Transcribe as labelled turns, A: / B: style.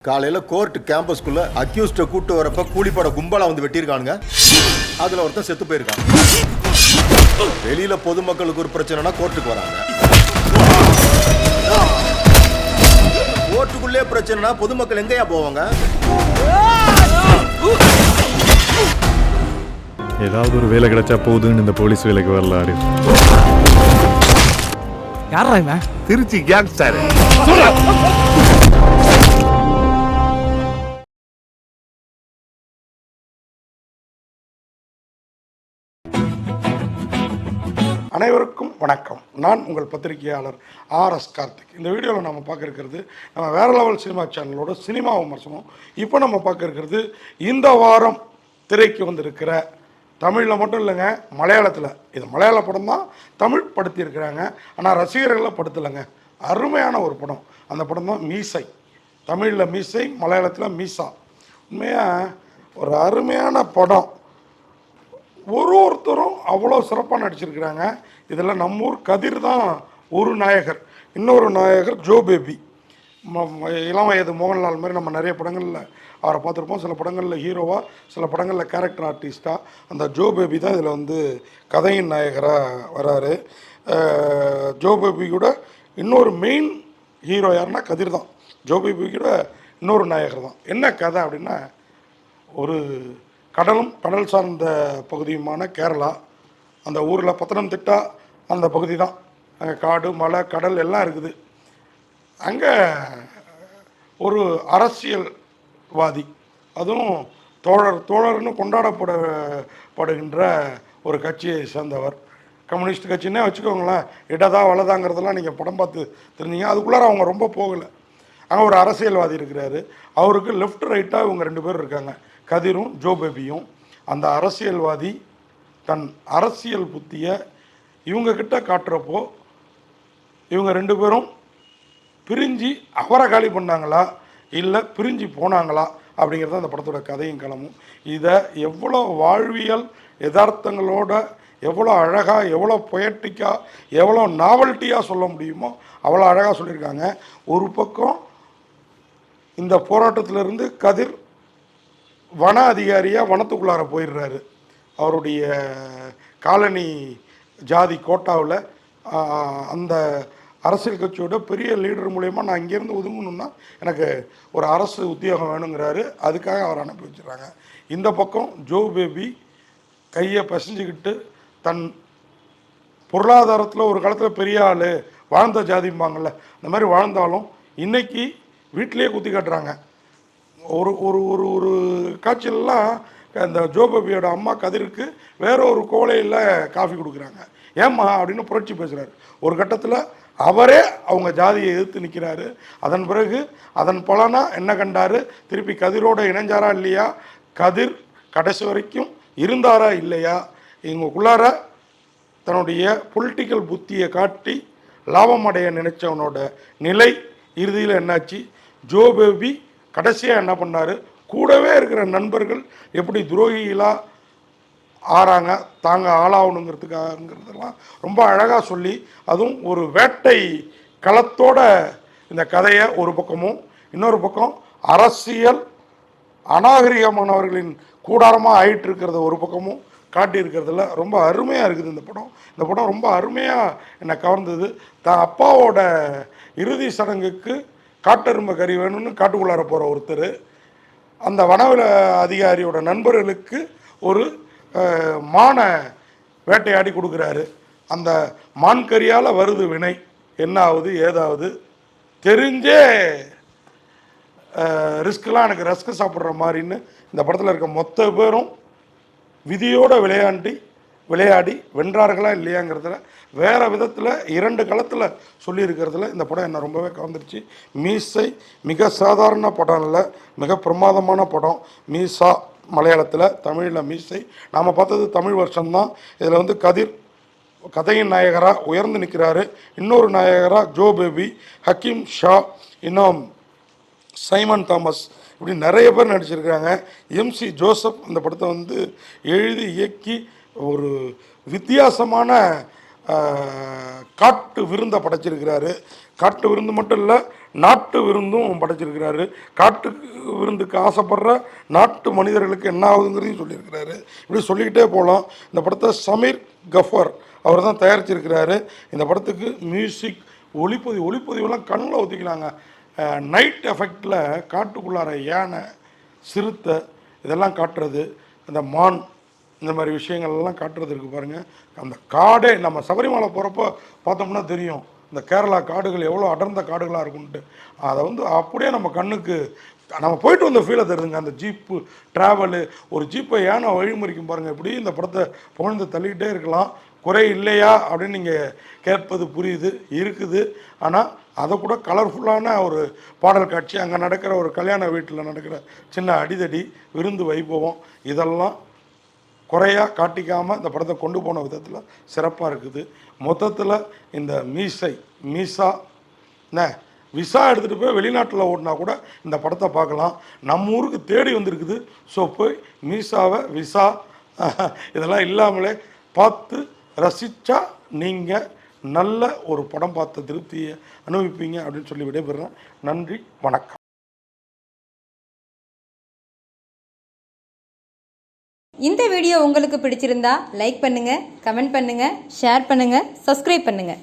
A: காலையில கோர்ட் கேம்பஸ்குள்ள அக்யூஸ்ட கூட்டு வரப்ப கூலிப்பட கும்பலா வந்து வெட்டியிருக்கானுங்க. அதுல ஒருத்தன் செத்து போயிருக்கான். வெளியில பொதுமக்களுக்கு ஒரு பிரச்சனைனா கோர்ட்டுக்கு வராங்க. கோர்ட்டுக்குள்ளே பிரச்சனைனா பொதுமக்கள் எங்கயா போவாங்க?
B: ஏதாவது ஒரு வேலை கிடைச்சா போதுன்னு இந்த போலீஸ் வேலைக்கு வரலாறு.
C: யாரா இவன்?
D: திருச்சி கேங்ஸ்டர்.
E: அனைவருக்கும் வணக்கம். நான் உங்கள் பத்திரிகையாளர் ஆர்எஸ் கார்த்திக். இந்த வீடியோவில் நம்ம பார்க்க இருக்கிறது நம்ம வேற லெவல் சினிமா சேனலோட சினிமா விமர்சனம். இப்போ நம்ம பார்க்க இருக்கிறது இந்த வாரம் திரைக்கு வந்திருக்கிற தமிழில் மட்டும் இல்லைங்க, மலையாளத்தில். இது மலையாள படம் தான், தமிழ் படுத்தியிருக்கிறாங்க. ஆனால் ரசிகர்களை படுத்தலைங்க. அருமையான ஒரு படம். அந்த படம் தான் மீசை. தமிழில் மீசை, மலையாளத்தில் மீசா. உண்மையாக ஒரு அருமையான படம். ஒருத்தரும் அவ்வளோ சிறப்பாக நடிச்சிருக்கிறாங்க. இதில் நம்ம ஊர் கதிர் தான் ஒரு நாயகர், இன்னொரு நாயகர் ஜோ பேபி. இளம் வயது மோகன்லால் மாதிரி நம்ம நிறைய படங்களில் அவரை பார்த்துருப்போம். சில படங்களில் ஹீரோவாக, சில படங்களில் கேரக்டர் ஆர்டிஸ்ட்டாக. அந்த ஜோ பேபி தான் இதில் வந்து கதையின் நாயகராக வராரு. ஜோ பேபி கூட இன்னொரு மெயின் ஹீரோ யாருன்னா கதிர் தான். ஜோ பேபி கூட இன்னொரு நாயகர் தான். என்ன கதை அப்படின்னா, ஒரு கடலும் கடல் சார்ந்த பகுதியுமான கேரளா, அந்த ஊரில் பத்தனம்திட்டா அந்த பகுதி தான். அங்கே காடு, மலை, கடல் எல்லாம் இருக்குது. அங்கே ஒரு அரசியல்வாதி, அதுவும் தோழர்னு கொண்டாடப்படுகின்ற ஒரு கட்சியை சேர்ந்தவர். கம்யூனிஸ்ட் கட்சின்னே வச்சுக்கோங்களேன். இடதா வலதாங்கிறதெல்லாம் நீங்கள் படம் பார்த்து தெரிஞ்சிங்க. அதுக்குள்ளார அவங்க ரொம்ப போகலை. அங்கே ஒரு அரசியல்வாதி இருக்கிறாரு. அவருக்கு லெஃப்ட் ரைட்டாக இவங்க ரெண்டு பேர் இருக்காங்க, கதிரும் ஜோ பேபியும். அந்த அரசியல்வாதி தன் அரசியல் புத்தியை இவங்கக்கிட்ட காட்டுறப்போ இவங்க ரெண்டு பேரும் பிரிஞ்சு அவரை காலி பண்ணாங்களா இல்லை பிரிஞ்சு போனாங்களா அப்படிங்கிறது அந்த படத்தோட கதையும் களமும். இதை எவ்வளோ வாழ்வியல் யதார்த்தங்களோட, எவ்வளோ அழகாக, எவ்வளோ பொயட்டிக்காக, எவ்வளோ நாவல்ட்டியாக சொல்ல முடியுமோ அவ்வளோ அழகாக சொல்லியிருக்காங்க. ஒரு பக்கம் இந்த போராட்டத்திலிருந்து கதிர் வன அதிகாரியாக வனத்துக்குள்ளார போயிடுறாரு. அவருடைய காலனி ஜாதி கோட்டாவில் அந்த அரசியல் கட்சியோட பெரிய லீடர் மூலயமா நான் இங்கேருந்து ஒதுங்கணுன்னா எனக்கு ஒரு அரசு உத்தியோகம் வேணுங்கிறாரு. அதுக்காக அவர் அனுப்பி வச்சுறாங்க. இந்த பக்கம் ஜோ பேபி கையை பசைஞ்சிக்கிட்டு தன் பொருளாதாரத்தில் ஒரு காலத்தில் பெரிய ஆள், வாழ்ந்த ஜாதிம்பாங்கள்ல, இந்த மாதிரி வாழ்ந்தாலும் இன்றைக்கி வீட்டிலேயே குத்தி காட்டுறாங்க. ஒரு ஒரு ஒரு ஒரு காட்சியிலலாம் இந்த ஜோபபியோட அம்மா கதிருக்கு வேற ஒரு கோலையில் காஃபி கொடுக்குறாங்க. ஏம்மா அப்படின்னு புரட்சி பேசுகிறாரு. ஒரு கட்டத்தில் அவரே அவங்க ஜாதியை எதிர்த்து நிற்கிறாரு. அதன் பிறகு அதன் பலனாக என்ன கண்டார், திருப்பி கதிரோட இணைஞ்சாரா இல்லையா, கதிர் கடைசி வரைக்கும் இருந்தாரா இல்லையா, இவங்களுக்குள்ளார தன்னுடைய பொலிட்டிக்கல் புத்தியை காட்டி லாபம் அடைய நினைச்சவனோட நிலை இறுதியில் என்னாச்சு, ஜோ பேபி கடைசியாக என்ன பண்ணார், கூடவே இருக்கிற நண்பர்கள் எப்படி துரோகிகளாக ஆறாங்க, தாங்க ஆளாகணுங்கிறதுக்காகங்கிறதெல்லாம் ரொம்ப அழகாக சொல்லி, அதுவும் ஒரு வேட்டை களத்தோட இந்த கதையை ஒரு பக்கமும், இன்னொரு பக்கம் அரசியல் அநாகரிகமானவர்களின் கூடாரமாக ஆயிட்டு இருக்கிறத ஒரு பக்கமும் காட்டியிருக்கிறதுல ரொம்ப அருமையாக இருக்குது இந்த படம். இந்த படம் ரொம்ப அருமையாக என்னை கவர்ந்தது. தான் அப்பாவோட இறுதி சடங்குக்கு காட்டெருமை கறி வேணும்னு காட்டுக்குள்ளார போகிற ஒருத்தர் அந்த வனவில அதிகாரியோட நண்பர்களுக்கு ஒரு மானை வேட்டையாடி கொடுக்குறாரு. அந்த மான் கறியால் வருது வினை, என்ன ஆகுது ஏதாவது தெரிஞ்சே ரிஸ்க்கெலாம் எனக்கு ரஸ்க்கு சாப்பிட்ற மாதிரின்னு இந்த படத்தில் இருக்க மொத்த பேரும் விதியோடு விளையாடி வென்றார்களா இல்லையாங்கிறதுல வேறு விதத்தில் இரண்டு களத்தில் சொல்லியிருக்கிறதுல இந்த படம் என்னை ரொம்பவே கவர்ந்துருச்சு. மீசை மிக சாதாரண படம் இல்லை, மிக பிரமாதமான படம். மீசா மலையாளத்தில், தமிழில் மீசை. நாம் பார்த்தது தமிழ் வருஷம்தான். இதில் வந்து கதிர் கதையின் நாயகராக உயர்ந்து நிற்கிறாரு. இன்னொரு நாயகராக ஜோ பேபி, ஹக்கீம் ஷா, இன்னும் சைமன் தாமஸ், இப்படி நிறைய பேர் நடிச்சிருக்கிறாங்க. எம்சி ஜோசப் இந்த படத்தை வந்து எழுதி இயக்கி ஒரு வித்தியாசமான காட்டு விருந்தை படைச்சிருக்கிறாரு. காட்டு விருந்து மட்டும் இல்லை, நாட்டு விருந்தும் படைச்சிருக்கிறாரு. காட்டு விருந்துக்கு ஆசைப்படுற நாட்டு மனிதர்களுக்கு என்ன ஆகுதுங்கிறதையும் சொல்லியிருக்கிறாரு. இப்படி சொல்லிக்கிட்டே போகலாம். இந்த படத்தை சமீர் கஃபர் அவர் தான் தயாரிச்சிருக்கிறாரு. இந்த படத்துக்கு மியூசிக், ஒளிப்பதிவெல்லாம் கண்ணில் ஊற்றிக்கலாங்க. நைட் எஃபெக்டில் காட்டுக்குள்ளார யானை, சிறுத்தை இதெல்லாம் காட்டுறது, அந்த மான், இந்த மாதிரி விஷயங்கள்லாம் காட்டுறது இருக்குது பாருங்கள். அந்த காடே நம்ம சபரிமலை போகிறப்போ பார்த்தோம்னா தெரியும், இந்த கேரளா காடுகள் எவ்வளோ அடர்ந்த காடுகளாக இருக்குன்ட்டு. அதை அப்படியே நம்ம கண்ணுக்கு நம்ம போயிட்டு வந்த ஃபீலை தருதுங்க. அந்த ஜீப்பு ட்ராவலு, ஒரு ஜீப்பை ஏன்னா வழிமுறைக்கும் பாருங்கள். இப்படி இந்த படத்தை புகழ்ந்து தள்ளிக்கிட்டே இருக்கலாம். குறை இல்லையா அப்படின்னு நீங்கள் கேட்பது புரியுது, இருக்குது. ஆனால் அதை கூட கலர்ஃபுல்லான ஒரு பாடல் காட்சி, அங்கே நடக்கிற ஒரு கல்யாண வீட்டில் நடக்கிற சின்ன அடிதடி, விருந்து வைபவம், இதெல்லாம் குறையாக காட்டிக்காமல் இந்த படத்தை கொண்டு போன விதத்தில் சிறப்பாக இருக்குது. மொத்தத்தில் இந்த மீசா விசா எடுத்துகிட்டு போய் வெளிநாட்டில் ஓடினா கூட இந்த படத்தை பார்க்கலாம். நம்ம ஊருக்கு தேடி வந்திருக்குது. ஸோ போய் மீசாவை, விசா இதெல்லாம் இல்லாமலே பார்த்து ரசித்தா நீங்கள் நல்ல ஒரு படம் பார்த்த திருப்தியை அனுபவிப்பீங்க அப்படின்னு சொல்லி விடைபெறுறேன். நன்றி, வணக்கம்.
C: இந்த வீடியோ உங்களுக்கு பிடிச்சிருந்தா லைக் பண்ணுங்கள், கமெண்ட் பண்ணுங்கள், ஷேர் பண்ணுங்கள், சப்ஸ்கிரைப் பண்ணுங்கள்.